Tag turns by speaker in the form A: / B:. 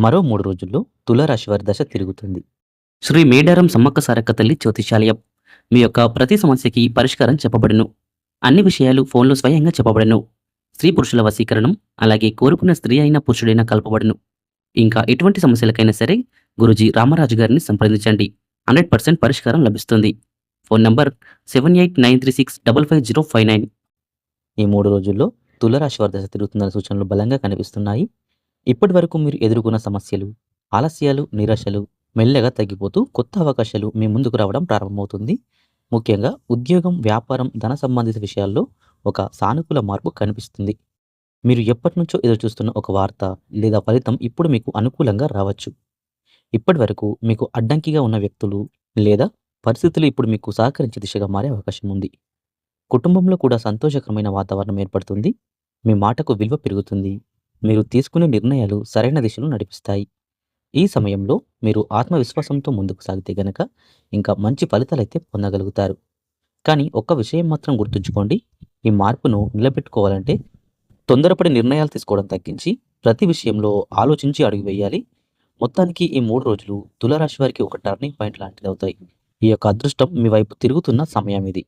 A: మరో 3 రోజుల్లో తులారాశి వారి దశ తిరుగుతుంది.
B: శ్రీ మేడారం సమ్మక్క సారక్క తల్లి జ్యోతిష్యాలయం. మీ యొక్క ప్రతి సమస్యకి పరిష్కారం చెప్పబడును. అన్ని విషయాలు ఫోన్లో స్వయంగా చెప్పబడును. స్త్రీ పురుషుల వశీకరణం, అలాగే కోరుకున్న స్త్రీ అయినా పురుషుడైనా కలపబడును. ఇంకా ఎటువంటి సమస్యలకైనా సరే గురూజీ రామరాజు గారిని సంప్రదించండి. 100% పరిష్కారం లభిస్తుంది. Phone number 7893655059.
A: ఈ 3 రోజుల్లో తులారాశి వారి దశ తిరుగుతుందన్న సూచనలు బలంగా కనిపిస్తున్నాయి. ఇప్పటివరకు మీరు ఎదుర్కొన్న సమస్యలు, ఆలస్యాలు, నిరాశలు మెల్లగా తగ్గిపోతూ కొత్త అవకాశాలు మీ ముందుకు రావడం ప్రారంభమవుతుంది. ముఖ్యంగా ఉద్యోగం, వ్యాపారం, ధన సంబంధిత విషయాల్లో ఒక సానుకూల మార్పు కనిపిస్తుంది. మీరు ఎప్పటినుంచో ఎదురుచూస్తున్న ఒక వార్త లేదా ఫలితం ఇప్పుడు మీకు అనుకూలంగా రావచ్చు. ఇప్పటివరకు మీకు అడ్డంకిగా ఉన్న వ్యక్తులు లేదా పరిస్థితులు ఇప్పుడు మీకు సహకరించే దిశగా మారే అవకాశం ఉంది. కుటుంబంలో కూడా సంతోషకరమైన వాతావరణం ఏర్పడుతుంది. మీ మాటకు విలువ పెరుగుతుంది. మీరు తీసుకునే నిర్ణయాలు సరైన దిశలో నడిపిస్తాయి. ఈ సమయంలో మీరు ఆత్మవిశ్వాసంతో ముందుకు సాగితే గనక ఇంకా మంచి ఫలితాలైతే పొందగలుగుతారు. కానీ ఒక్క విషయం మాత్రం గుర్తుంచుకోండి. ఈ మార్పును నిలబెట్టుకోవాలంటే తొందరపడి నిర్ణయాలు తీసుకోవడం తగ్గించి ప్రతి విషయంలో ఆలోచించి అడుగు వేయాలి. మొత్తానికి ఈ 3 రోజులు తులారాశి వారికి ఒక టర్నింగ్ పాయింట్ లాంటిదవుతాయి. ఈ యొక్క అదృష్టం మీ వైపు తిరుగుతున్న సమయం ఇది.